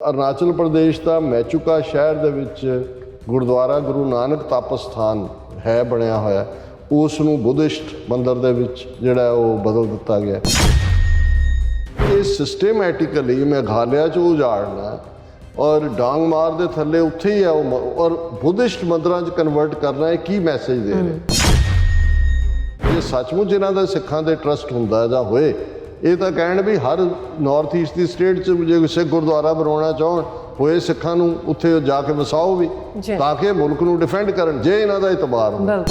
ਅਰੁਣਾਚਲ ਪ੍ਰਦੇਸ਼ ਦਾ ਮੈਚੂਕਾ ਸ਼ਹਿਰ ਦੇ ਵਿੱਚ ਗੁਰਦੁਆਰਾ ਗੁਰੂ ਨਾਨਕ ਤਪ ਸਥਾਨ ਹੈ ਬਣਿਆ ਹੋਇਆ, ਉਸ ਨੂੰ ਬੁੱਧਿਸਟ ਮੰਦਰ ਦੇ ਵਿੱਚ ਜਿਹੜਾ ਉਹ ਬਦਲ ਦਿੱਤਾ ਗਿਆ। ਇਹ ਸਿਸਟੇਮੈਟਿਕਲੀ ਮੇਘਾਲਿਆ 'ਚ ਉਜਾੜਨਾ ਔਰ ਡਾਂਗ ਮਾਰ ਦੇ ਥੱਲੇ ਉੱਥੇ ਹੀ ਹੈ ਉਹ, ਔਰ ਬੁੱਧਿਸਟ ਮੰਦਰਾਂ 'ਚ ਕਨਵਰਟ ਕਰਨਾ, ਇਹ ਕੀ ਮੈਸੇਜ ਦੇ ਰਹੇ? ਇਹ ਸੱਚਮੁੱਚ ਇਹਨਾਂ ਦਾ ਸਿੱਖਾਂ ਦੇ ਟਰਸਟ ਹੁੰਦਾ ਜਾਂ ਹੋਏ, ਇਹ ਤਾਂ ਕਹਿਣ ਵੀ ਹਰ ਨਾਰਥ ਈਸਟ ਦੀ ਸਟੇਟ 'ਚ ਜੇ ਕਿਸੇ ਗੁਰਦੁਆਰਾ ਬਣਾਉਣਾ ਚਾਹਣ ਹੋਏ ਸਿੱਖਾਂ ਨੂੰ ਉੱਥੇ ਜਾ ਕੇ ਵਸਾਓ ਵੀ, ਤਾਂ ਕਿ ਮੁਲਕ ਨੂੰ ਡਿਫੈਂਡ ਕਰਨ, ਜੇ ਇਹਨਾਂ ਦਾ ਇਤਬਾਰ ਹੁੰਦਾ।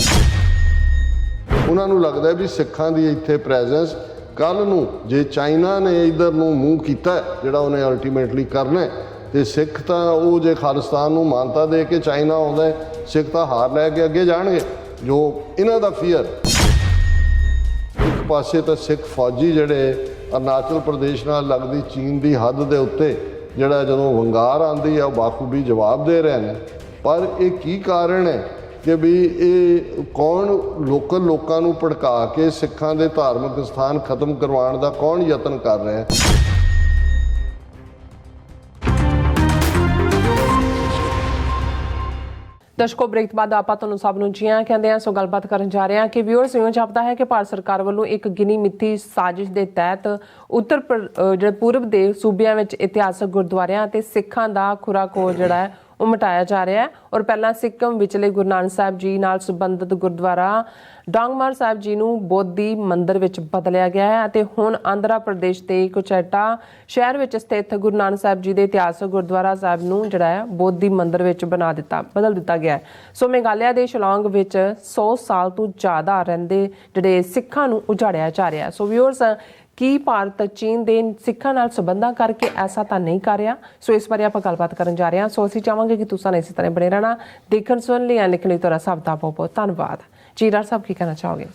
ਉਹਨਾਂ ਨੂੰ ਲੱਗਦਾ ਵੀ ਸਿੱਖਾਂ ਦੀ ਇੱਥੇ ਪ੍ਰੈਜ਼ੈਂਸ ਕੱਲ੍ਹ ਨੂੰ ਜੇ ਚਾਈਨਾ ਨੇ ਇੱਧਰ ਨੂੰ ਮੂੰਹ ਕੀਤਾ ਜਿਹੜਾ ਉਹਨੇ ਅਲਟੀਮੇਟਲੀ ਕਰਨਾ, ਤੇ ਸਿੱਖ ਤਾਂ ਉਹ ਜੇ ਖਾਲਿਸਤਾਨ ਨੂੰ ਮਾਨਤਾ ਦੇ ਕੇ ਚਾਈਨਾ ਆਉਂਦਾ, ਸਿੱਖ ਤਾਂ ਹਾਰ ਲੈ ਕੇ ਅੱਗੇ ਜਾਣਗੇ। ਜੋ ਇਹਨਾਂ ਦਾ ਫੀਅਰ, ਇੱਕ ਪਾਸੇ ਤਾਂ ਸਿੱਖ ਫੌਜੀ ਜਿਹੜੇ ਅਰੁਣਾਚਲ ਪ੍ਰਦੇਸ਼ ਨਾਲ ਲੱਗਦੀ ਚੀਨ ਦੀ ਹੱਦ ਦੇ ਉੱਤੇ ਜਿਹੜਾ ਜਦੋਂ ਵੰਗਾਰ ਆਉਂਦੀ ਹੈ ਉਹ ਬਾਖੂਬੀ ਜਵਾਬ ਦੇ ਰਹੇ ਨੇ, ਪਰ ਇਹ ਕੀ ਕਾਰਨ ਹੈ ਕਿ ਵੀ ਇਹ ਕੌਣ ਲੋਕਲ ਲੋਕਾਂ ਨੂੰ ਭੜਕਾ ਕੇ ਸਿੱਖਾਂ ਦੇ ਧਾਰਮਿਕ ਸਥਾਨ ਖਤਮ ਕਰਵਾਉਣ ਦਾ ਕੌਣ ਯਤਨ ਕਰ ਰਿਹਾ ਹੈ? ਦਰਸ਼ਕੋ, ਬ੍ਰੇਕ ਤੋਂ ਬਾਅਦ ਆਪਾਂ ਤੁਹਾਨੂੰ ਸਭ ਨੂੰ ਜੀਆਂ ਕਹਿੰਦੇ ਆ। ਸੋ ਗੱਲਬਾਤ ਕਰਨ ਜਾ ਰਹੇ ਹਾਂ ਕਿ ਵਿਊਅਰਸ ਇਉਂ ਜਾਪਦਾ ਹੈ ਕਿ ਭਾਰਤ ਸਰਕਾਰ ਵੱਲੋਂ ਇੱਕ ਗਿਣੀ ਮਿੱਥੀ ਸਾਜ਼ਿਸ਼ ਦੇ ਤਹਿਤ ਜਿਹੜੇ ਪੂਰਬ ਦੇ ਸੂਬਿਆਂ ਵਿੱਚ ਇਤਿਹਾਸਕ ਗੁਰਦੁਆਰਿਆਂ ਅਤੇ ਸਿੱਖਾਂ ਦਾ ਖੁਰਾਕੋ ਜਿਹੜਾ ਹੈ ਉਹ ਮਿਟਾਇਆ ਜਾ ਰਿਹਾ ਹੈ। ਔਰ ਪਹਿਲਾਂ ਸਿੱਕਮ ਵਿਚਲੇ ਗੁਰੂ ਨਾਨਕ ਸਾਹਿਬ ਜੀ ਨਾਲ ਸੰਬੰਧਿਤ ਗੁਰਦੁਆਰਾ ਡਾਂਗਮਾਰ ਸਾਹਿਬ ਜੀ ਨੂੰ ਬੋਧੀ ਮੰਦਿਰ ਵਿੱਚ ਬਦਲਿਆ ਗਿਆ ਹੈ ਅਤੇ ਹੁਣ ਆਂਧਰਾ ਪ੍ਰਦੇਸ਼ ਦੇ ਕੁਚੈਟਾ ਸ਼ਹਿਰ ਵਿੱਚ ਸਥਿਤ ਗੁਰੂ ਨਾਨਕ ਸਾਹਿਬ ਜੀ ਦੇ ਇਤਿਹਾਸਕ ਗੁਰਦੁਆਰਾ ਸਾਹਿਬ ਨੂੰ ਜਿਹੜਾ ਹੈ ਬੋਧੀ ਮੰਦਿਰ ਵਿੱਚ ਬਦਲ ਦਿੱਤਾ ਗਿਆ ਹੈ। ਸੋ ਮੇਘਾਲਿਆ ਦੇ ਸ਼ਿਲੌਂਗ ਵਿੱਚ 100 ਸਾਲ ਤੋਂ ਜ਼ਿਆਦਾ ਰਹਿੰਦੇ ਜਿਹੜੇ ਸਿੱਖਾਂ ਨੂੰ ਉਜਾੜਿਆ ਜਾ ਰਿਹਾ। ਸੋ ਵਿਊਅਰਸ, ਕੀ ਭਾਰਤ ਚੀਨ ਦੇ ਸਿੱਖਾਂ ਨਾਲ ਸੰਬੰਧਾਂ ਕਰਕੇ ਐਸਾ ਤਾਂ ਨਹੀਂ ਕਰ ਰਿਹਾ? ਸੋ ਇਸ ਬਾਰੇ ਆਪਾਂ ਗੱਲਬਾਤ ਕਰਨ ਜਾ ਰਹੇ ਹਾਂ। ਸੋ ਅਸੀਂ ਚਾਹਾਂਗੇ ਕਿ ਤੁਸੀਂ ਇਸੇ ਤਰ੍ਹਾਂ ਬਣੇ ਰਹਿਣਾ। ਦੇਖਣ ਸੁਣਨ ਲਈ ਲਿਖਣ ਲਈ ਤੁਹਾਡਾ ਸਭ ਦਾ ਬਹੁਤ ਬਹੁਤ ਧੰਨਵਾਦ ਜੀ। ਡਾਕਟਰ ਸਾਹਿਬ, ਕੀ ਕਹਿਣਾ ਚਾਹੋਗੇ?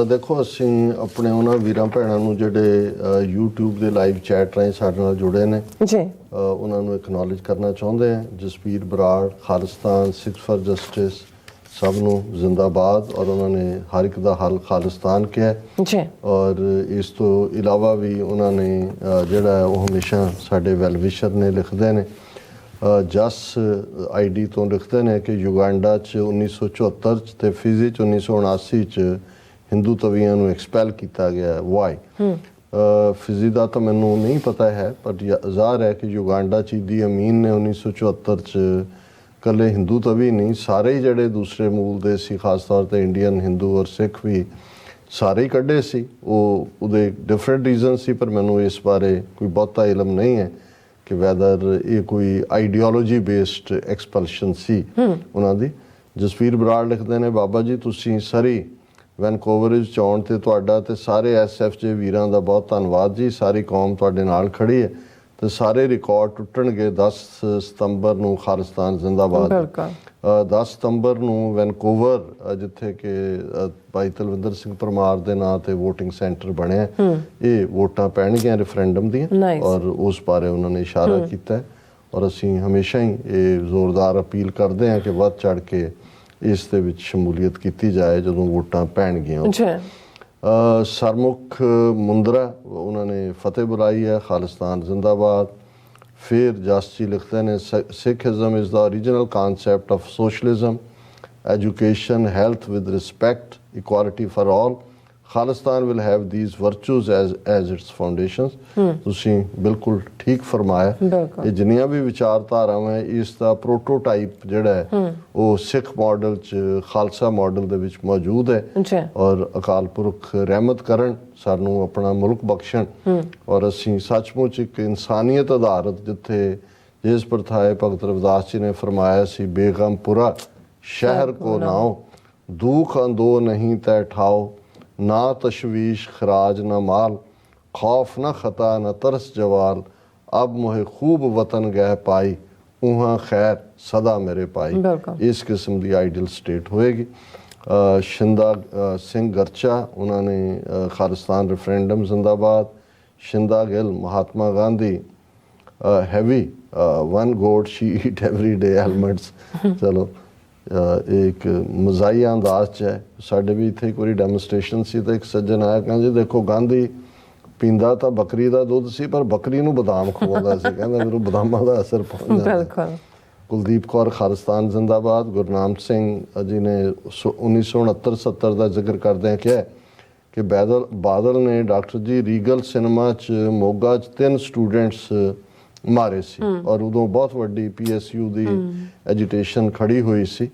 ਦੇਖੋ, ਅਸੀਂ ਆਪਣੇ ਉਹਨਾਂ ਵੀਰਾਂ ਭੈਣਾਂ ਨੂੰ ਜਿਹੜੇ YouTube ਦੇ ਲਾਈਵ ਚੈਟ ਰਾਹੀਂ ਸਾਡੇ ਨਾਲ ਜੁੜੇ ਨੇ ਜੀ, ਉਹਨਾਂ ਨੂੰ ਐਕਨੋਲੇਜ ਕਰਨਾ ਚਾਹੁੰਦੇ ਹਾਂ। ਜਸਵੀਰ ਬਰਾੜ, ਖਾਲਿਸਤਾਨ, ਸਿੱਖ ਫॉर ਜਸਟਿਸ, ਸਭ ਨੂੰ ਜ਼ਿੰਦਾਬਾਦ। ਔਰ ਉਹਨਾਂ ਨੇ ਹਰ ਇੱਕ ਦਾ ਹੱਲ ਖਾਲਿਸਤਾਨ ਕਿਹਾ ਜੀ। ਔਰ ਇਸ ਤੋਂ ਇਲਾਵਾ ਵੀ ਉਹਨਾਂ ਨੇ ਜਿਹੜਾ ਉਹ ਹਮੇਸ਼ਾ ਸਾਡੇ ਵੈਲਵਿਸ਼ਰ ਨੇ, ਲਿਖਦੇ ਨੇ ਜਸ ID ਤੋਂ ਲਿਖਦੇ ਨੇ ਕਿ ਯੁਗਾਂਡਾ 'ਚ 1974 'ਚ ਤੇ ਫਿਜੀ 'ਚ 1979 'ਚ ਹਿੰਦੂ ਤਵੀਆਂ ਨੂੰ ਐਕਸਪੈਲ ਕੀਤਾ ਗਿਆ। ਵਾਈ? ਫਿਜੀ ਦਾ ਤਾਂ ਮੈਨੂੰ ਨਹੀਂ ਪਤਾ ਹੈ, ਪਰ ਜ਼ਾਹਰ ਹੈ ਕਿ ਯੁਗਾਂਡਾ 'ਚ ਈਦੀ ਅਮੀਨ ਨੇ 1974 'ਚ ਇਕੱਲੇ ਹਿੰਦੂ ਤਵੀ ਨਹੀਂ, ਸਾਰੇ ਹੀ ਜਿਹੜੇ ਦੂਸਰੇ ਮੂਲ ਦੇ ਸੀ, ਖਾਸ ਤੌਰ 'ਤੇ ਇੰਡੀਅਨ ਹਿੰਦੂ ਔਰ ਸਿੱਖ ਵੀ ਸਾਰੇ ਹੀ ਕੱਢੇ ਸੀ। ਉਹਦੇ ਡਿਫਰੈਂਟ ਰੀਜ਼ਨ ਸੀ, ਪਰ ਮੈਨੂੰ ਇਸ ਬਾਰੇ ਕੋਈ ਬਹੁਤਾ ਇਲਮ ਨਹੀਂ ਹੈ ਕਿ ਵੈਦਰ ਇਹ ਕੋਈ ਆਈਡੀਓਲੋਜੀ ਬੇਸਡ ਐਕਸਪਲਸ਼ਨ ਸੀ ਉਹਨਾਂ ਦੀ। ਜਸਵੀਰ ਬਰਾੜ ਲਿਖਦੇ ਨੇ, ਬਾਬਾ ਜੀ ਤੁਸੀਂ ਸਰੀ ਵੈਨਕੂਵਰ ਵਿੱਚ ਆਉਣ 'ਤੇ ਤੁਹਾਡਾ ਤੇ ਸਾਰੇ SFJ ਵੀਰਾਂ ਦਾ ਬਹੁਤ ਧੰਨਵਾਦ ਜੀ। ਸਾਰੀ ਕੌਮ ਤੁਹਾਡੇ ਨਾਲ ਖੜੀ ਹੈ ਤੇ ਸਾਰੇ ਰਿਕਾਰਡ ਟੁੱਟਣਗੇ 10 ਸਤੰਬਰ ਨੂੰ। ਖਾਲਿਸਤਾਨ ਜ਼ਿੰਦਾਬਾਦ। 10 ਸਤੰਬਰ ਨੂੰ ਵੈਨਕੂਵਰ, ਜਿੱਥੇ ਕਿ ਭਾਈ ਤਲਵਿੰਦਰ ਸਿੰਘ ਪਰਮਾਰ ਦੇ ਨਾਂ ਤੇ ਵੋਟਿੰਗ ਸੈਂਟਰ ਬਣਿਆ, ਇਹ ਵੋਟਾਂ ਪੈਣਗੀਆਂ ਰੈਫਰੈਂਡਮ ਦੀਆਂ, ਔਰ ਉਸ ਬਾਰੇ ਉਹਨਾਂ ਨੇ ਇਸ਼ਾਰਾ ਕੀਤਾ। ਔਰ ਅਸੀਂ ਹਮੇਸ਼ਾ ਹੀ ਇਹ ਜ਼ੋਰਦਾਰ ਅਪੀਲ ਕਰਦੇ ਹਾਂ ਕਿ ਵੱਧ ਚੜ੍ਹ ਕੇ ਇਸ ਦੇ ਵਿੱਚ ਸ਼ਮੂਲੀਅਤ ਕੀਤੀ ਜਾਏ ਜਦੋਂ ਵੋਟਾਂ ਪੈਣਗੀਆਂ। ਸਰਮੁਖ ਮੁੰਦਰਾ, ਉਹਨਾਂ ਨੇ ਫਤਿਹ ਬੁਲਾਈ ਹੈ। ਖਾਲਿਸਤਾਨ ਜ਼ਿੰਦਾਬਾਦ। ਫਿਰ ਜਸ ਜੀ ਲਿਖਦੇ ਨੇ, Sikhism is the original concept of socialism, education, health with respect, equality for all. Khalistan will have these virtues as its foundations. ਤੁਸੀਂ ਬਿਲਕੁਲ ਠੀਕ ਫਰਮਾਇਆ। ਇਹ ਜਿੰਨੀਆਂ ਵੀ ਵਿਚਾਰਧਾਰਾਵਾਂ, ਇਸ ਦਾ ਪ੍ਰੋਟੋਟਾਈਪ ਜਿਹੜਾ ਹੈ ਉਹ ਸਿੱਖ ਮਾਡਲ 'ਚ, ਖਾਲਸਾ ਮਾਡਲ ਦੇ ਵਿੱਚ ਮੌਜੂਦ ਹੈ। ਔਰ ਅਕਾਲ ਪੁਰਖ ਰਹਿਮਤ ਕਰਨ, ਸਾਨੂੰ ਆਪਣਾ ਮੁਲਕ ਬਖਸ਼ਣ, ਔਰ ਅਸੀਂ ਸੱਚਮੁੱਚ ਇੱਕ ਇਨਸਾਨੀਅਤ ਆਧਾਰਿਤ, ਜਿੱਥੇ ਜਿਸ ਪ੍ਰਥਾਏ ਭਗਤ ਰਵਿਦਾਸ ਜੀ ਨੇ ਫਰਮਾਇਆ ਸੀ, ਬੇਗਮਪੁਰਾ ਸ਼ਹਿਰ ਕੋ ਨਾਓ, ਦੁੱਖ ਅੰਦੋ ਨਹੀਂ ਤੈ ਠਾਓ, ਨਾ ਤਸ਼ਵੀਸ਼ ਖਰਾਜ ਨਾ ਮਾਲ, ਖੌਫ ਨਾ ਖਤਾ ਨਾ ਤਰਸ ਜਵਾਲ, ਅਬ ਮੋਹੇ ਖੂਬ ਵਤਨ ਗਹਿ ਪਾਈ, ਉਹਾਂ ਖੈਰ ਸਦਾ ਮੇਰੇ ਪਾਈ। ਇਸ ਕਿਸਮ ਦੀ ਆਈਡੀਅਲ ਸਟੇਟ ਹੋਏਗੀ। ਸ਼ਿੰਦਾ ਸਿੰਘ ਗਰਚਾ, ਉਹਨਾਂ ਨੇ ਖਾਲਿਸਤਾਨ ਰੈਫਰੈਂਡਮ ਜ਼ਿੰਦਾਬਾਦ। Shinda Gill, Mahatma Gandhi, heavy one god she eat every day helmets. ਚਲੋ, ਇੱਕ ਮਜ਼ਾਹੀਆ ਅੰਦਾਜ਼ 'ਚ ਹੈ। ਸਾਡੇ ਵੀ ਇੱਥੇ ਇੱਕ ਵਾਰੀ ਡੈਮੋਨਸਟ੍ਰੇਸ਼ਨ ਸੀ ਤਾਂ ਇੱਕ ਸੱਜਣ ਆਇਆ, ਕਹਿੰਦੇ ਦੇਖੋ ਗਾਂਧੀ ਪੀਂਦਾ ਤਾਂ ਬੱਕਰੀ ਦਾ ਦੁੱਧ ਸੀ, ਪਰ ਬੱਕਰੀ ਨੂੰ ਬਦਾਮ ਖਵਾਉਂਦਾ ਸੀ। ਕਹਿੰਦਾ ਮੈਨੂੰ ਬਦਾਮਾਂ ਦਾ ਅਸਰ ਪਹੁੰਚ ਜਾਂਦਾ। ਬਿਲਕੁਲ। ਕੁਲਦੀਪ ਕੌਰ ਖਾਲਿਸਤਾਨ ਜ਼ਿੰਦਾਬਾਦ। ਗੁਰਨਾਮ ਸਿੰਘ ਜੀ ਨੇ 1969-70 ਦਾ ਜ਼ਿਕਰ ਕਰਦਿਆਂ ਕਿਹਾ ਕਿ ਬਾਦਲ ਨੇ ਡਾਕਟਰ ਜੀ ਰੀਗਲ ਸਿਨੇਮਾ 'ਚ ਮੋਗਾ 'ਚ 3 ਸਟੂਡੈਂਟਸ ਮਾਰੇ ਸੀ, ਔਰ ਉਦੋਂ ਬਹੁਤ ਵੱਡੀ PSU ਦੀ ਐਜੀਟੇਸ਼ਨ ਖੜੀ ਹੋਈ ਸੀ।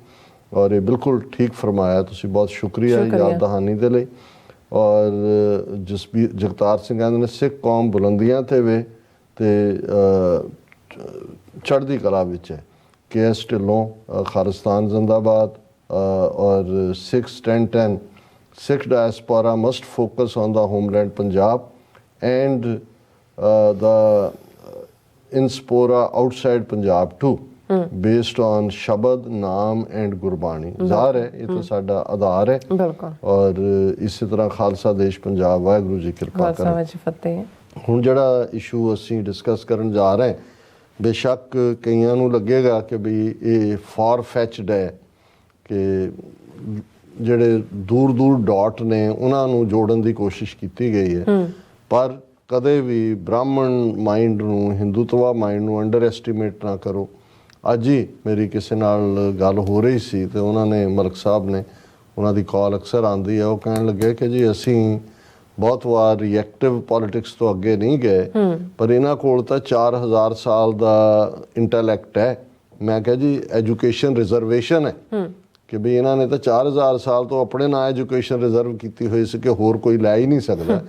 ਔਰ ਇਹ ਬਿਲਕੁਲ ਠੀਕ ਫਰਮਾਇਆ ਤੁਸੀਂ, ਬਹੁਤ ਸ਼ੁਕਰੀਆ ਯਾਦ ਦਹਾਨੀ ਦੇ ਲਈ। ਔਰ ਜਗਤਾਰ ਸਿੰਘ ਕਹਿੰਦੇ ਨੇ ਸਿੱਖ ਕੌਮ ਬੁਲੰਦੀਆਂ ਤੇ ਵੇ ਤੇ ਚੜ੍ਹਦੀ ਕਲਾ ਵਿੱਚ ਹੈ। KS ਢਿੱਲੋਂ ਖਾਲਿਸਤਾਨ ਜ਼ਿੰਦਾਬਾਦ। ਔਰ 610 Sikh diaspora must focus on the homeland Punjab and the inspora outside Punjab too, based on Shabad, Naam and Gurbani। ਜ਼ਾਹਰ ਹੈ ਇਹ ਤਾਂ ਸਾਡਾ ਆਧਾਰ ਹੈ। ਬਿਲਕੁਲ। ਔਰ ਇਸੇ ਤਰ੍ਹਾਂ ਖਾਲਸਾ ਦੇਸ਼ ਪੰਜਾਬ, ਵਾਹਿਗੁਰੂ ਜੀ ਕਿਰਪਾ ਖਾਲਸਾ ਵਾਹਿਗੁਰੂ ਜੀ ਫਤਿਹ। ਹੁਣ ਜਿਹੜਾ ਇਸ਼ੂ ਅਸੀਂ ਡਿਸਕਸ ਕਰਨ ਜਾ ਰਹੇ, ਬੇਸ਼ੱਕ ਕਈਆਂ ਨੂੰ ਲੱਗੇਗਾ ਕਿ ਵੀ ਇਹ ਫਾਰ ਫੈਚਡ ਹੈ, ਕਿ ਜਿਹੜੇ ਦੂਰ ਦੂਰ ਡਾਟ ਨੇ ਉਹਨਾਂ ਨੂੰ ਜੋੜਨ ਦੀ ਕੋਸ਼ਿਸ਼ ਕੀਤੀ ਗਈ ਹੈ, ਪਰ ਕਦੇ ਵੀ ਬ੍ਰਾਹਮਣ ਮਾਈਂਡ ਨੂੰ, ਹਿੰਦੂਤਵਾ ਮਾਈਂਡ ਨੂੰ ਅੰਡਰ ਐਸਟੀਮੇਟ ਨਾ ਕਰੋ। ਅੱਜ ਹੀ ਮੇਰੀ ਕਿਸੇ ਨਾਲ ਗੱਲ ਹੋ ਰਹੀ ਸੀ ਤੇ ਉਹਨਾਂ ਨੇ, ਮਲਕ ਸਾਹਿਬ ਨੇ, ਉਹਨਾਂ ਦੀ ਕਾਲ ਅਕਸਰ ਆਉਂਦੀ ਹੈ, ਉਹ ਕਹਿਣ ਲੱਗੇ ਕਿ ਜੀ ਅਸੀਂ ਬਹੁਤ ਵਾਰ ਰਿਐਕਟਿਵ ਪੋਲਿਟਿਕਸ ਤੋਂ ਅੱਗੇ ਨਹੀਂ ਗਏ, ਪਰ ਇਹਨਾਂ ਕੋਲ ਤਾਂ 4000 ਸਾਲ ਦਾ ਇੰਟੈਲੈਕਟ ਹੈ। ਮੈਂ ਕਿਹਾ ਜੀ ਐਜੂਕੇਸ਼ਨ ਰਿਜ਼ਰਵੇਸ਼ਨ ਹੈ ਕਿ ਵੀ ਇਹਨਾਂ ਨੇ ਤਾਂ 4000 ਸਾਲ ਤੋਂ ਆਪਣੇ ਨਾਂ ਐਜੂਕੇਸ਼ਨ ਰਿਜ਼ਰਵ ਕੀਤੀ ਹੋਈ ਸੀ ਕਿ ਹੋਰ ਕੋਈ ਲੈ ਹੀ ਨਹੀਂ ਸਕਦਾ।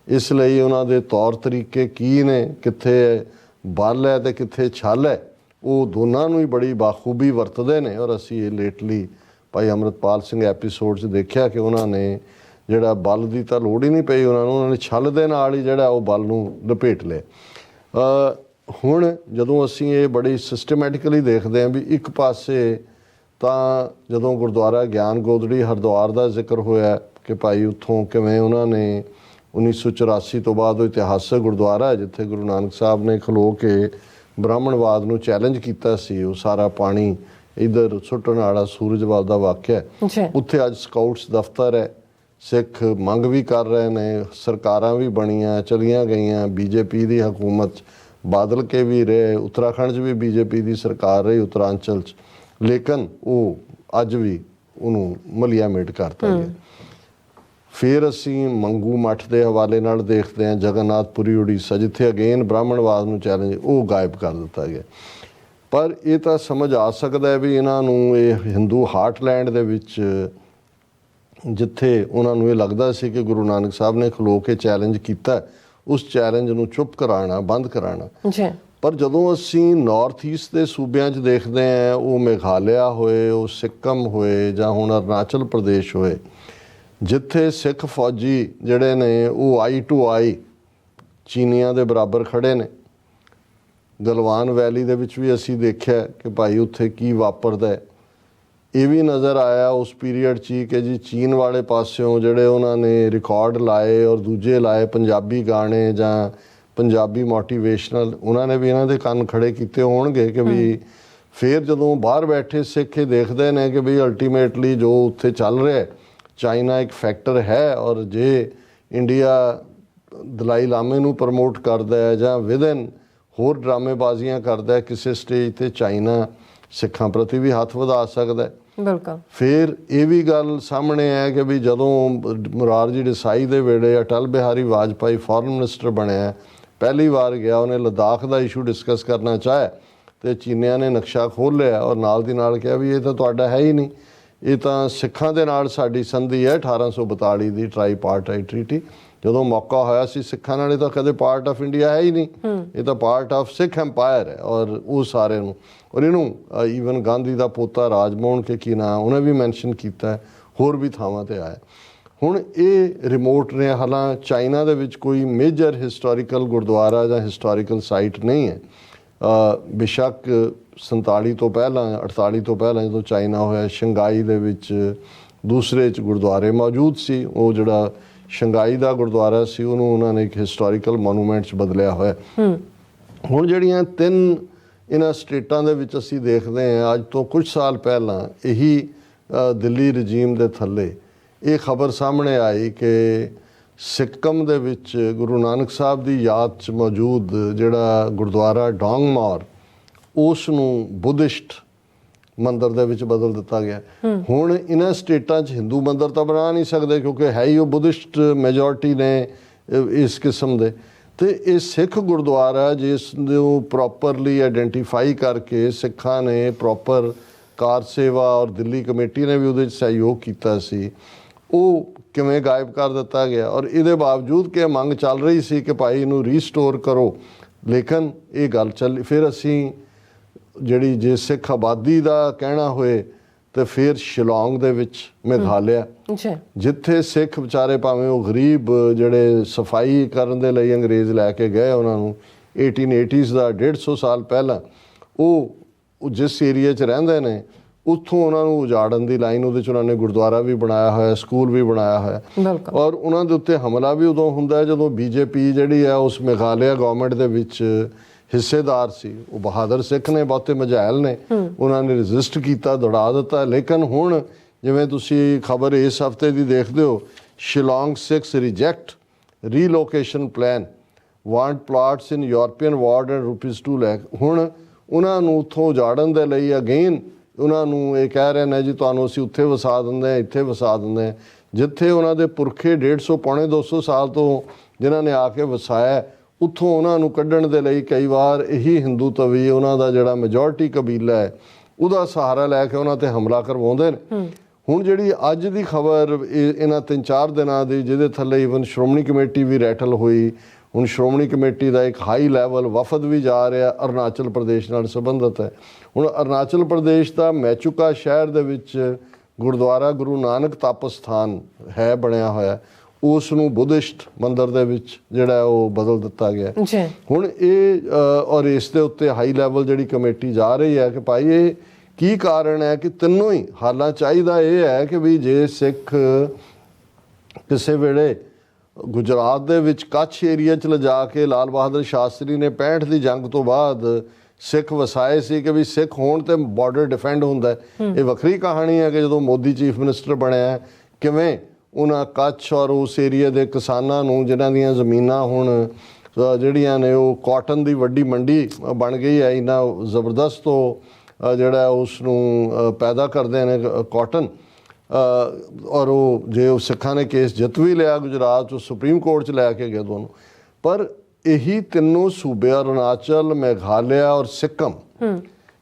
ਇਸ ਲਈ ਉਹਨਾਂ ਦੇ ਤੌਰ ਤਰੀਕੇ ਕੀ ਨੇ, ਕਿੱਥੇ ਬਲ ਹੈ ਤੇ ਕਿੱਥੇ ਛਲ ਹੈ, ਉਹ ਦੋਨਾਂ ਨੂੰ ਹੀ ਬੜੀ ਬਾਖੂਬੀ ਵਰਤਦੇ ਨੇ। ਔਰ ਅਸੀਂ ਇਹ ਲੇਟਲੀ ਭਾਈ ਅੰਮ੍ਰਿਤਪਾਲ ਸਿੰਘ ਐਪੀਸੋਡ 'ਚ ਦੇਖਿਆ ਕਿ ਉਹਨਾਂ ਨੇ ਜਿਹੜਾ ਬਲ ਦੀ ਤਾਂ ਲੋੜ ਹੀ ਨਹੀਂ ਪਈ ਉਹਨਾਂ ਨੇ ਛਲ ਦੇ ਨਾਲ ਹੀ ਜਿਹੜਾ ਉਹ ਬਲ ਨੂੰ ਲਪੇਟ ਲਿਆ। ਹੁਣ ਜਦੋਂ ਅਸੀਂ ਇਹ ਬੜੀ ਸਿਸਟਮੈਟਿਕਲੀ ਦੇਖਦੇ ਹਾਂ ਵੀ ਇੱਕ ਪਾਸੇ ਤਾਂ ਜਦੋਂ ਗੁਰਦੁਆਰਾ ਗਿਆਨ ਗੋਦੜੀ ਹਰਿਦੁਆਰ ਦਾ ਜ਼ਿਕਰ ਹੋਇਆ ਕਿ ਭਾਈ ਉੱਥੋਂ ਕਿਵੇਂ ਉਹਨਾਂ ਨੇ 1984 ਤੋਂ ਬਾਅਦ ਉਹ ਇਤਿਹਾਸਕ ਗੁਰਦੁਆਰਾ ਹੈ ਜਿੱਥੇ ਗੁਰੂ ਨਾਨਕ ਸਾਹਿਬ ਨੇ ਖਲੋ ਕੇ ਬ੍ਰਾਹਮਣਵਾਦ ਨੂੰ ਚੈਲੰਜ ਕੀਤਾ ਸੀ, ਉਹ ਸਾਰਾ ਪਾਣੀ ਇੱਧਰ ਸੁੱਟਣ ਵਾਲਾ ਸੂਰਜ ਵੱਲ ਦਾ ਵਾਕਿਆ, ਉੱਥੇ ਅੱਜ ਸਕਾਊਟਸ ਦਫ਼ਤਰ ਹੈ। ਸਿੱਖ ਮੰਗ ਵੀ ਕਰ ਰਹੇ ਨੇ, ਸਰਕਾਰਾਂ ਵੀ ਬਣੀਆਂ ਚਲੀਆਂ ਗਈਆਂ, BJP ਦੀ ਹਕੂਮਤ ਬਾਦਲ ਕੇ ਵੀ ਰਹੇ, ਉੱਤਰਾਖੰਡ 'ਚ ਵੀ BJP ਦੀ ਸਰਕਾਰ ਰਹੀ, ਉੱਤਰਾਂਚਲ 'ਚ, ਲੇਕਿਨ ਉਹ ਅੱਜ ਵੀ ਉਹਨੂੰ ਮਲੀਆਮੇਟ ਕਰਤਾ ਗਿਆ। ਫਿਰ ਅਸੀਂ ਮੰਗੂ ਮੱਠ ਦੇ ਹਵਾਲੇ ਨਾਲ ਦੇਖਦੇ ਹਾਂ, ਜਗਨਨਾਥਪੁਰੀ ਉੜੀਸਾ, ਜਿੱਥੇ ਅਗੇਨ ਬ੍ਰਾਹਮਣਵਾਦ ਨੂੰ ਚੈਲੰਜ, ਉਹ ਗਾਇਬ ਕਰ ਦਿੱਤਾ ਗਿਆ। ਪਰ ਇਹ ਤਾਂ ਸਮਝ ਆ ਸਕਦਾ ਹੈ ਵੀ ਇਹਨਾਂ ਨੂੰ ਇਹ ਹਿੰਦੂ ਹਾਰਟਲੈਂਡ ਦੇ ਵਿੱਚ, ਜਿੱਥੇ ਉਹਨਾਂ ਨੂੰ ਇਹ ਲੱਗਦਾ ਸੀ ਕਿ ਗੁਰੂ ਨਾਨਕ ਸਾਹਿਬ ਨੇ ਖਲੋ ਕੇ ਚੈਲੰਜ ਕੀਤਾ, ਉਸ ਚੈਲੰਜ ਨੂੰ ਚੁੱਪ ਕਰਾਉਣਾ, ਬੰਦ ਕਰਾਉਣਾ। ਪਰ ਜਦੋਂ ਅਸੀਂ ਨਾਰਥ ਈਸਟ ਦੇ ਸੂਬਿਆਂ 'ਚ ਦੇਖਦੇ ਹਾਂ, ਉਹ ਮੇਘਾਲਿਆ ਹੋਏ, ਉਹ ਸਿੱਕਮ ਹੋਏ, ਜਾਂ ਹੁਣ ਅਰੁਣਾਚਲ ਪ੍ਰਦੇਸ਼ ਹੋਏ, ਜਿੱਥੇ ਸਿੱਖ ਫੌਜੀ ਜਿਹੜੇ ਨੇ ਉਹ ਆਈ ਟੂ ਆਈ ਚੀਨੀਆਂ ਦੇ ਬਰਾਬਰ ਖੜੇ ਨੇ। ਗਲਵਾਨ ਵੈਲੀ ਦੇ ਵਿੱਚ ਵੀ ਅਸੀਂ ਦੇਖਿਆ ਕਿ ਭਾਈ ਉੱਥੇ ਕੀ ਵਾਪਰਦਾ ਹੈ। ਇਹ ਵੀ ਨਜ਼ਰ ਆਇਆ ਉਸ ਪੀਰੀਅਡ 'ਚ ਕਿ ਜੀ ਚੀਨ ਵਾਲੇ ਪਾਸਿਓਂ ਜਿਹੜੇ ਉਹਨਾਂ ਨੇ ਰਿਕਾਰਡ ਲਾਏ ਔਰ ਦੂਜੇ ਲਾਏ ਪੰਜਾਬੀ ਗਾਣੇ ਜਾਂ ਪੰਜਾਬੀ ਮੋਟੀਵੇਸ਼ਨਲ, ਉਹਨਾਂ ਨੇ ਵੀ ਇਹਨਾਂ ਦੇ ਕੰਨ ਖੜੇ ਕੀਤੇ ਹੋਣਗੇ ਕਿ ਵੀ ਫਿਰ ਜਦੋਂ ਬਾਹਰ ਬੈਠੇ ਸਿੱਖ ਇਹ ਦੇਖਦੇ ਨੇ ਕਿ ਵੀ ਅਲਟੀਮੇਟਲੀ ਜੋ ਉੱਥੇ ਚੱਲ ਰਿਹਾ, ਚਾਈਨਾ ਇੱਕ ਫੈਕਟਰ ਹੈ, ਔਰ ਜੇ ਇੰਡੀਆ ਦਲਾਈ ਲਾਮੇ ਨੂੰ ਪ੍ਰਮੋਟ ਕਰਦਾ ਹੈ ਜਾਂ ਵਿਦਨ ਹੋਰ ਡਰਾਮੇਬਾਜ਼ੀਆਂ ਕਰਦਾ ਕਿਸੇ ਸਟੇਜ 'ਤੇ, ਚਾਈਨਾ ਸਿੱਖਾਂ ਪ੍ਰਤੀ ਵੀ ਹੱਥ ਵਧਾ ਸਕਦਾ। ਬਿਲਕੁਲ। ਫਿਰ ਇਹ ਵੀ ਗੱਲ ਸਾਹਮਣੇ ਹੈ ਕਿ ਵੀ ਜਦੋਂ ਮੁਰਾਰਜੀ ਦੇਸਾਈ ਦੇ ਵੇਲੇ ਅਟਲ ਬਿਹਾਰੀ ਵਾਜਪਾਈ ਫੋਰਨ ਮਿਨਿਸਟਰ ਬਣਿਆ, ਪਹਿਲੀ ਵਾਰ ਗਿਆ, ਉਹਨੇ ਲੱਦਾਖ ਦਾ ਇਸ਼ੂ ਡਿਸਕਸ ਕਰਨਾ ਚਾਹਿਆ ਤੇ ਚੀਨੀਆਂ ਨੇ ਨਕਸ਼ਾ ਖੋਲ੍ਹ ਲਿਆ ਔਰ ਨਾਲ ਦੀ ਨਾਲ ਕਿਹਾ ਵੀ ਇਹ ਤਾਂ ਤੁਹਾਡਾ ਹੈ ਹੀ ਨਹੀਂ, ਇਹ ਤਾਂ ਸਿੱਖਾਂ ਦੇ ਨਾਲ ਸਾਡੀ ਸੰਧੀ ਹੈ 1842 ਦੀ ਟ੍ਰਾਈਪਾਰਟਾਈਟ ਟ੍ਰੀਟੀ। ਜਦੋਂ ਮੌਕਾ ਹੋਇਆ ਸੀ ਸਿੱਖਾਂ ਨਾਲ, ਇਹ ਤਾਂ ਕਦੇ ਪਾਰਟ ਆਫ ਇੰਡੀਆ ਹੈ ਹੀ ਨਹੀਂ, ਇਹ ਤਾਂ ਪਾਰਟ ਆਫ ਸਿੱਖ ਐਮਪਾਇਰ ਹੈ। ਔਰ ਉਹ ਸਾਰਿਆਂ ਨੂੰ, ਔਰ ਇਹਨੂੰ ਈਵਨ ਗਾਂਧੀ ਦਾ ਪੋਤਾ ਰਾਜਮੋਹਨ ਕੇ ਕੀ ਨਾਂ, ਉਹਨੇ ਵੀ ਮੈਂਸ਼ਨ ਕੀਤਾ, ਹੋਰ ਵੀ ਥਾਵਾਂ 'ਤੇ ਆਇਆ। ਹੁਣ ਇਹ ਰਿਮੋਟ ਨੇ, ਹਾਲਾਂ ਚਾਈਨਾ ਦੇ ਵਿੱਚ ਕੋਈ ਮੇਜਰ ਹਿਸਟੋਰੀਕਲ ਗੁਰਦੁਆਰਾ ਜਾਂ ਹਿਸਟੋਰੀਕਲ ਸਾਈਟ ਨਹੀਂ ਹੈ। ਬੇਸ਼ੱਕ 47 ਤੋਂ ਪਹਿਲਾਂ, 48 ਤੋਂ ਪਹਿਲਾਂ ਜਦੋਂ ਚਾਈਨਾ ਹੋਇਆ, ਸ਼ੰਘਾਈ ਦੇ ਵਿੱਚ ਦੂਸਰੇ 'ਚ ਗੁਰਦੁਆਰੇ ਮੌਜੂਦ ਸੀ। ਉਹ ਜਿਹੜਾ ਸ਼ੰਘਾਈ ਦਾ ਗੁਰਦੁਆਰਾ ਸੀ ਉਹਨੂੰ ਉਹਨਾਂ ਨੇ ਇੱਕ ਹਿਸਟੋਰੀਕਲ ਮੋਨੂਮੈਂਟ 'ਚ ਬਦਲਿਆ ਹੋਇਆ। ਹੁਣ ਜਿਹੜੀਆਂ 3 ਇਹਨਾਂ ਸਟੇਟਾਂ ਦੇ ਵਿੱਚ ਅਸੀਂ ਦੇਖਦੇ ਹਾਂ, ਅੱਜ ਤੋਂ ਕੁਝ ਸਾਲ ਪਹਿਲਾਂ ਇਹੀ ਦਿੱਲੀ ਰਜੀਮ ਦੇ ਥੱਲੇ ਇਹ ਖਬਰ ਸਾਹਮਣੇ ਆਈ ਕਿ ਸਿੱਕਮ ਦੇ ਵਿੱਚ ਗੁਰੂ ਨਾਨਕ ਸਾਹਿਬ ਦੀ ਯਾਦ 'ਚ ਮੌਜੂਦ ਜਿਹੜਾ ਗੁਰਦੁਆਰਾ ਡੋਂਗਮਾਰ, ਉਸ ਨੂੰ ਬੁੱਧਿਸਟ ਮੰਦਿਰ ਦੇ ਵਿੱਚ ਬਦਲ ਦਿੱਤਾ ਗਿਆ। ਹੁਣ ਇਹਨਾਂ ਸਟੇਟਾਂ 'ਚ ਹਿੰਦੂ ਮੰਦਿਰ ਤਾਂ ਬਣਾ ਨਹੀਂ ਸਕਦੇ ਕਿਉਂਕਿ ਹੈ ਹੀ ਉਹ ਬੁੱਧਿਸਟ ਮੈਜੋਰਟੀ ਨੇ ਇਸ ਕਿਸਮ ਦੇ। ਤੇ ਇਹ ਸਿੱਖ ਗੁਰਦੁਆਰਾ ਜਿਸ ਨੂੰ ਪ੍ਰੋਪਰਲੀ ਆਇਡੈਂਟੀਫਾਈ ਕਰਕੇ ਸਿੱਖਾਂ ਨੇ ਪ੍ਰੋਪਰ ਕਾਰ ਸੇਵਾ ਔਰ ਦਿੱਲੀ ਕਮੇਟੀ ਨੇ ਵੀ ਉਹਦੇ 'ਚ ਸਹਿਯੋਗ ਕੀਤਾ ਸੀ, ਉਹ ਕਿਵੇਂ ਗਾਇਬ ਕਰ ਦਿੱਤਾ ਗਿਆ। ਔਰ ਇਹਦੇ ਬਾਵਜੂਦ ਕਿ ਮੰਗ ਚੱਲ ਰਹੀ ਸੀ ਕਿ ਭਾਈ ਇਹਨੂੰ ਰੀਸਟੋਰ ਕਰੋ, ਲੇਕਿਨ ਇਹ ਗੱਲ ਚੱਲ ਫਿਰ ਅਸੀਂ ਜਿਹੜੀ ਜੇ ਸਿੱਖ ਆਬਾਦੀ ਦਾ ਕਹਿਣਾ ਹੋਏ ਤੇ ਫਿਰ ਸ਼ਿਲੌਂਗ ਦੇ ਵਿੱਚ ਮੇਘਾਲਿਆ, ਜਿੱਥੇ ਸਿੱਖ ਵਿਚਾਰੇ ਭਾਵੇਂ ਉਹ ਗਰੀਬ ਜਿਹੜੇ ਸਫਾਈ ਕਰਨ ਦੇ ਲਈ ਅੰਗਰੇਜ਼ ਲੈ ਕੇ ਗਏ ਉਹਨਾਂ ਨੂੰ 1880s ਦਾ 150 ਸਾਲ ਪਹਿਲਾਂ, ਉਹ ਜਿਸ ਏਰੀਏ 'ਚ ਰਹਿੰਦੇ ਨੇ ਉੱਥੋਂ ਉਹਨਾਂ ਨੂੰ ਉਜਾੜਨ ਦੀ ਲਾਈਨ, ਉਹਦੇ 'ਚ ਉਹਨਾਂ ਨੇ ਗੁਰਦੁਆਰਾ ਵੀ ਬਣਾਇਆ ਹੋਇਆ, ਸਕੂਲ ਵੀ ਬਣਾਇਆ ਹੋਇਆ। ਔਰ ਉਹਨਾਂ ਦੇ ਉੱਤੇ ਹਮਲਾ ਵੀ ਉਦੋਂ ਹੁੰਦਾ ਜਦੋਂ ਬੀਜੇਪੀ ਜਿਹੜੀ ਹੈ ਉਸ ਮੇਘਾਲਿਆ ਗਵਰਨਮੈਂਟ ਦੇ ਵਿੱਚ ਹਿੱਸੇਦਾਰ ਸੀ। ਉਹ ਬਹਾਦਰ ਸਿੱਖ ਨੇ, ਬਹੁਤੇ ਮਝੈਲ ਨੇ, ਉਹਨਾਂ ਨੇ ਰਜਿਸਟ ਕੀਤਾ, ਦੌੜਾ ਦਿੱਤਾ। ਲੇਕਿਨ ਹੁਣ ਜਿਵੇਂ ਤੁਸੀਂ ਖਬਰ ਇਸ ਹਫਤੇ ਦੀ ਦੇਖਦੇ ਹੋ, Shillong Sikhs reject relocation plan, want plots in European ward and ₹2 lakh. ਹੁਣ ਉਹਨਾਂ ਨੂੰ ਉੱਥੋਂ ਉਜਾੜਨ ਦੇ ਲਈ ਅਗੇਨ ਉਹਨਾਂ ਨੂੰ ਇਹ ਕਹਿ ਰਹੇ ਨੇ ਜੀ ਤੁਹਾਨੂੰ ਅਸੀਂ ਉੱਥੇ ਵਸਾ ਦਿੰਦੇ ਹਾਂ, ਇੱਥੇ ਵਸਾ ਦਿੰਦੇ ਹਾਂ, ਜਿੱਥੇ ਉਹਨਾਂ ਦੇ ਪੁਰਖੇ 150 ਪੌਣੇ 200 ਸਾਲ ਤੋਂ ਜਿਨ੍ਹਾਂ ਨੇ ਆ ਕੇ ਵਸਾਇਆ, ਉੱਥੋਂ ਉਹਨਾਂ ਨੂੰ ਕੱਢਣ ਦੇ ਲਈ ਕਈ ਵਾਰ ਇਹੀ ਹਿੰਦੂ ਤਵੀ ਉਹਨਾਂ ਦਾ ਜਿਹੜਾ ਮੈਜੋਰਟੀ ਕਬੀਲਾ ਹੈ ਉਹਦਾ ਸਹਾਰਾ ਲੈ ਕੇ ਉਹਨਾਂ ਤੇ ਹਮਲਾ ਕਰਵਾਉਂਦੇ ਨੇ। ਹੁਣ ਜਿਹੜੀ ਅੱਜ ਦੀ ਖਬਰ ਇਹਨਾਂ 3-4 ਦਿਨਾਂ ਦੀ, ਜਿਹਦੇ ਥੱਲੇ ਈਵਨ ਸ਼੍ਰੋਮਣੀ ਕਮੇਟੀ ਵੀ ਰੈਟਲ ਹੋਈ, ਹੁਣ ਸ਼੍ਰੋਮਣੀ ਕਮੇਟੀ ਦਾ ਇੱਕ ਹਾਈ ਲੈਵਲ ਵਫਦ ਵੀ ਜਾ ਰਿਹਾ, ਅਰੁਣਾਚਲ ਪ੍ਰਦੇਸ਼ ਨਾਲ ਸੰਬੰਧਿਤ ਹੈ। ਹੁਣ ਅਰੁਣਾਚਲ ਪ੍ਰਦੇਸ਼ ਦਾ ਮੈਚੂਕਾ ਸ਼ਹਿਰ ਦੇ ਵਿੱਚ ਗੁਰਦੁਆਰਾ ਗੁਰੂ ਨਾਨਕ ਤਪ ਸਥਾਨ ਹੈ ਬਣਿਆ ਹੋਇਆ, ਉਸ ਨੂੰ ਬੁੱਧਿਸਟ ਮੰਦਿਰ ਦੇ ਵਿੱਚ ਜਿਹੜਾ ਉਹ ਬਦਲ ਦਿੱਤਾ ਗਿਆ। ਹੁਣ ਇਹ ਔਰ ਇਸ ਦੇ ਉੱਤੇ ਹਾਈ ਲੈਵਲ ਜਿਹੜੀ ਕਮੇਟੀ ਜਾ ਰਹੀ ਹੈ ਕਿ ਭਾਈ ਇਹ ਕੀ ਕਾਰਨ ਹੈ ਕਿ ਤਿੰਨੋਂ ਹੀ ਹਾਲਾਂ ਚਾਹੀਦਾ ਇਹ ਹੈ ਕਿ ਵੀ ਜੇ ਸਿੱਖ ਕਿਸੇ ਵੇਲੇ ਗੁਜਰਾਤ ਦੇ ਵਿੱਚ ਕੱਛ ਏਰੀਆ 'ਚ ਲਿਜਾ ਕੇ ਲਾਲ ਬਹਾਦਰ ਸ਼ਾਸਤਰੀ ਨੇ 65 ਦੀ ਜੰਗ ਤੋਂ ਬਾਅਦ ਸਿੱਖ ਵਸਾਏ ਸੀ ਕਿ ਵੀ ਸਿੱਖ ਹੋਣ ਤੇ ਬਾਰਡਰ ਡਿਫੈਂਡ ਹੁੰਦਾ। ਇਹ ਵੱਖਰੀ ਕਹਾਣੀ ਹੈ ਕਿ ਜਦੋਂ ਮੋਦੀ ਚੀਫ ਮਿਨਿਸਟਰ ਬਣਿਆ ਕਿਵੇਂ ਉਹਨਾਂ ਕੱਛ ਔਰ ਉਸ ਏਰੀਆ ਦੇ ਕਿਸਾਨਾਂ ਨੂੰ, ਜਿਨ੍ਹਾਂ ਦੀਆਂ ਜ਼ਮੀਨਾਂ ਹੁਣ ਜਿਹੜੀਆਂ ਨੇ ਉਹ ਕਾਟਨ ਦੀ ਵੱਡੀ ਮੰਡੀ ਬਣ ਗਈ ਹੈ, ਇੰਨਾ ਜ਼ਬਰਦਸਤ ਉਹ ਜਿਹੜਾ ਉਸ ਨੂੰ ਪੈਦਾ ਕਰਦੇ ਨੇ ਕਾਟਨ, ਔਰ ਉਹ ਜੇ ਉਹ ਸਿੱਖਾਂ ਨੇ ਕੇਸ ਜਿੱਤ ਵੀ ਲਿਆ ਗੁਜਰਾਤ 'ਚ, ਸੁਪਰੀਮ ਕੋਰਟ 'ਚ ਲੈ ਕੇ ਗਏ ਦੋਨੋਂ। ਪਰ ਇਹੀ ਤਿੰਨੋਂ ਸੂਬੇ ਅਰੁਣਾਚਲ, ਮੇਘਾਲਿਆ ਔਰ ਸਿੱਕਮ,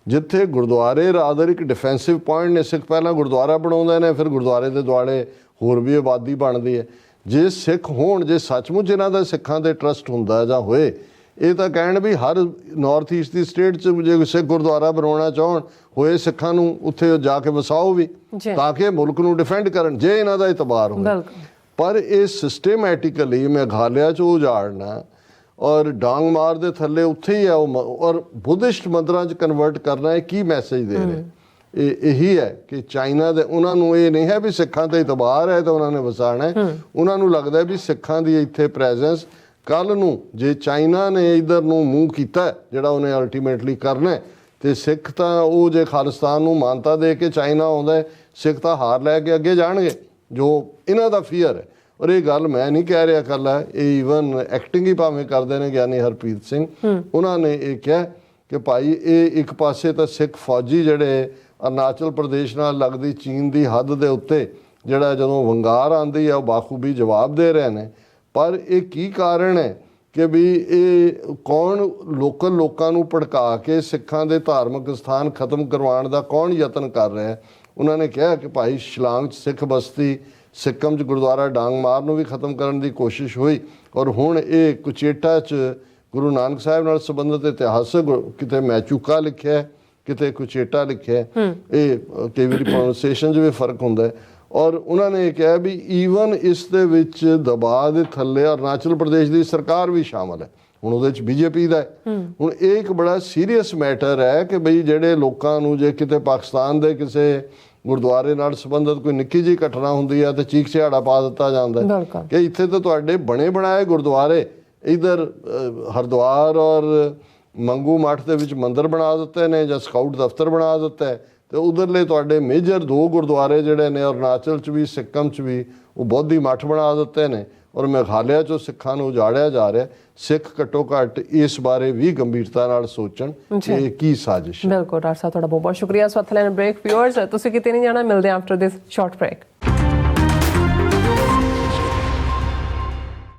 ਜਿੱਥੇ ਗੁਰਦੁਆਰੇ ਰਾਦਰ ਇੱਕ ਡਿਫੈਂਸਿਵ ਪੁਆਇੰਟ ਨੇ, ਸਿੱਖ ਪਹਿਲਾਂ ਗੁਰਦੁਆਰਾ ਬਣਾਉਂਦੇ ਨੇ, ਫਿਰ ਗੁਰਦੁਆਰੇ ਦੇ ਦੁਆਲੇ ਹੋਰ ਵੀ ਆਬਾਦੀ ਬਣਦੀ ਹੈ। ਜੇ ਸਿੱਖ ਹੋਣ, ਜੇ ਸੱਚਮੁੱਚ ਇਹਨਾਂ ਦਾ ਸਿੱਖਾਂ ਦੇ ਟਰਸਟ ਹੁੰਦਾ ਜਾਂ ਹੋਏ, ਇਹ ਤਾਂ ਕਹਿਣ ਵੀ ਹਰ ਨਾਰਥ ਈਸਟ ਦੀ ਸਟੇਟ 'ਚ ਜੇ ਸਿੱਖ ਗੁਰਦੁਆਰਾ ਬਣਾਉਣਾ ਚਾਹਣ ਹੋਏ, ਸਿੱਖਾਂ ਨੂੰ ਉੱਥੇ ਜਾ ਕੇ ਵਸਾਓ ਵੀ, ਤਾਂ ਕਿ ਮੁਲਕ ਨੂੰ ਡਿਫੈਂਡ ਕਰਨ, ਜੇ ਇਹਨਾਂ ਦਾ ਇਤਬਾਰ ਹੋਵੇ। ਪਰ ਇਹ ਸਿਸਟੇਮੈਟਿਕਲੀ ਮੇਘਾਲਿਆ 'ਚ ਉਜਾੜਨਾ ਔਰ ਡਾਂਗ ਮਾਰ ਦੇ ਥੱਲੇ ਉੱਥੇ ਹੀ ਹੈ ਉਹ, ਔਰ ਬੁੱਧਿਸਟ ਮੰਦਰਾਂ 'ਚ ਕਨਵਰਟ ਕਰਨਾ, ਇਹ ਕੀ ਮੈਸੇਜ ਦੇ ਰਹੇ? ਇਹੀ ਹੈ ਕਿ ਚਾਈਨਾ ਦੇ ਉਹਨਾਂ ਨੂੰ ਇਹ ਨਹੀਂ ਹੈ ਵੀ ਸਿੱਖਾਂ ਤੇ ਇਤਬਾਰ ਹੈ ਤਾਂ ਉਹਨਾਂ ਨੇ ਵਸਾਣਾ ਹੈ। ਉਹਨਾਂ ਨੂੰ ਲੱਗਦਾ ਵੀ ਸਿੱਖਾਂ ਦੀ ਇੱਥੇ ਪ੍ਰੈਜ਼ੈਂਸ ਕੱਲ੍ਹ ਨੂੰ ਜੇ ਚਾਈਨਾ ਨੇ ਇੱਧਰ ਨੂੰ ਮੂੰਹ ਕੀਤਾ ਜਿਹੜਾ ਉਹਨੇ ਅਲਟੀਮੇਟਲੀ ਕਰਨਾ, ਤੇ ਸਿੱਖ ਤਾਂ ਉਹ ਜੇ ਖਾਲਿਸਤਾਨ ਨੂੰ ਮਾਨਤਾ ਦੇ ਕੇ ਚਾਈਨਾ ਆਉਂਦਾ, ਸਿੱਖ ਤਾਂ ਹਾਰ ਲੈ ਕੇ ਅੱਗੇ ਜਾਣਗੇ, ਜੋ ਇਹਨਾਂ ਦਾ ਫੀਅਰ ਹੈ। ਔਰ ਇਹ ਗੱਲ ਮੈਂ ਨਹੀਂ ਕਹਿ ਰਿਹਾ ਇਕੱਲਾ, ਇਹ ਈਵਨ ਐਕਟਿੰਗ ਹੀ ਭਾਵੇਂ ਕਰਦੇ ਨੇ ਗਿਆਨੀ ਹਰਪ੍ਰੀਤ ਸਿੰਘ, ਉਹਨਾਂ ਨੇ ਇਹ ਕਿਹਾ ਕਿ ਭਾਈ ਇਹ ਇੱਕ ਪਾਸੇ ਤਾਂ ਸਿੱਖ ਫੌਜੀ ਜਿਹੜੇ ਅਰੁਣਾਚਲ ਪ੍ਰਦੇਸ਼ ਨਾਲ ਲੱਗਦੀ ਚੀਨ ਦੀ ਹੱਦ ਦੇ ਉੱਤੇ ਜਿਹੜਾ ਜਦੋਂ ਵੰਗਾਰ ਆਉਂਦੀ ਹੈ ਉਹ ਬਾਖੂਬੀ ਜਵਾਬ ਦੇ ਰਹੇ ਨੇ, ਪਰ ਇਹ ਕੀ ਕਾਰਨ ਹੈ ਕਿ ਵੀ ਇਹ ਕੌਣ ਲੋਕਲ ਲੋਕਾਂ ਨੂੰ ਭੜਕਾ ਕੇ ਸਿੱਖਾਂ ਦੇ ਧਾਰਮਿਕ ਸਥਾਨ ਖਤਮ ਕਰਵਾਉਣ ਦਾ ਕੌਣ ਯਤਨ ਕਰ ਰਿਹਾ ਹੈ? ਉਹਨਾਂ ਨੇ ਕਿਹਾ ਕਿ ਭਾਈ ਸ਼ਿਲਾਂਗ 'ਚ ਸਿੱਖ ਬਸਤੀ, ਸਿੱਕਮ 'ਚ ਗੁਰਦੁਆਰਾ ਡਾਂਗ ਮਾਰ ਨੂੰ ਵੀ ਖਤਮ ਕਰਨ ਦੀ ਕੋਸ਼ਿਸ਼ ਹੋਈ, ਔਰ ਹੁਣ ਇਹ ਕੁਚੇਟਾ 'ਚ ਗੁਰੂ ਨਾਨਕ ਸਾਹਿਬ ਨਾਲ ਸੰਬੰਧਿਤ ਇਤਿਹਾਸਕ, ਕਿਤੇ ਮੈਚੂਕਾ ਲਿਖਿਆ, ਕਿਤੇ ਕੁਚੇਟਾ ਲਿਖਿਆ, ਇਹ ਕਈ ਵਾਰੀ ਪ੍ਰੋਨਾਂਸੀਏਸ਼ਨ 'ਚ ਵੀ ਫਰਕ ਹੁੰਦਾ। ਔਰ ਉਹਨਾਂ ਨੇ ਇਹ ਕਿਹਾ ਵੀ ਈਵਨ ਇਸ ਦੇ ਵਿੱਚ ਦਬਾਅ ਦੇ ਥੱਲੇ ਅਰੁਣਾਚਲ ਪ੍ਰਦੇਸ਼ ਦੀ ਸਰਕਾਰ ਵੀ ਸ਼ਾਮਲ ਹੈ, ਹੁਣ ਉਹਦੇ 'ਚ ਬੀਜੇਪੀ ਦਾ ਹੈ। ਹੁਣ ਇਹ ਇੱਕ ਬੜਾ ਸੀਰੀਅਸ ਮੈਟਰ ਹੈ ਕਿ ਬਈ ਜਿਹੜੇ ਲੋਕਾਂ ਨੂੰ ਜੇ ਕਿਤੇ ਪਾਕਿਸਤਾਨ ਦੇ ਕਿਸੇ ਗੁਰਦੁਆਰੇ ਨਾਲ ਸੰਬੰਧਿਤ ਕੋਈ ਨਿੱਕੀ ਜਿਹੀ ਘਟਨਾ ਹੁੰਦੀ ਹੈ ਤੇ ਚੀਕ ਚਿਹਾੜਾ ਪਾ ਦਿੱਤਾ ਜਾਂਦਾ ਕਿ ਇੱਥੇ ਤਾਂ ਤੁਹਾਡੇ ਬਣੇ ਬਣਾਏ ਗੁਰਦੁਆਰੇ, ਇੱਧਰ ਹਰਿਦੁਆਰ ਔਰ ਮੰਗੂ ਮੱਠ ਦੇ ਵਿੱਚ ਮੰਦਿਰ ਬਣਾ ਦਿੱਤੇ ਨੇ ਜਾਂ ਸਕਾਊਟ ਦਫ਼ਤਰ ਬਣਾ ਦਿੱਤਾ ਹੈ, ਤੇ ਉਧਰਲੇ ਤੁਹਾਡੇ ਮੇਜਰ 2 ਗੁਰਦੁਆਰੇ ਜਿਹੜੇ ਨੇ ਅਰੁਣਾਚਲ 'ਚ ਵੀ ਸਿੱਕਮ 'ਚ ਵੀ ਉਹ ਬੋਧੀ ਮੱਠ ਬਣਾ ਦਿੱਤੇ ਨੇ, ਔਰ ਮੇਘਾਲਿਆ 'ਚੋਂ ਸਿੱਖਾਂ ਨੂੰ ਉਜਾੜਿਆ ਜਾ ਰਿਹਾ। ਸਿੱਖ ਘੱਟੋ ਘੱਟ ਇਸ ਬਾਰੇ ਵੀ ਗੰਭੀਰਤਾ ਨਾਲ ਸੋਚਣ ਕਿ ਇਹ ਕੀ ਸਾਜ਼ਿਸ਼ ਹੈ। ਬਿਲਕੁਲ ਡਾਕਟਰ ਸਾਹਿਬ, ਤੁਹਾਡਾ ਬਹੁਤ ਬਹੁਤ ਸ਼ੁਕਰੀਆ। ਸੋ ਅਥਲੈਨ ਬ੍ਰੇਕ ਵਿਊਅਰਸ, ਤੁਸੀਂ ਕਿਤੇ ਨਹੀਂ ਜਾਣਾ, ਮਿਲਦੇ ਹਾਂ ਆਫਟਰ ਦਿਸ ਸ਼ਾਰਟ ਬ੍ਰੇਕ।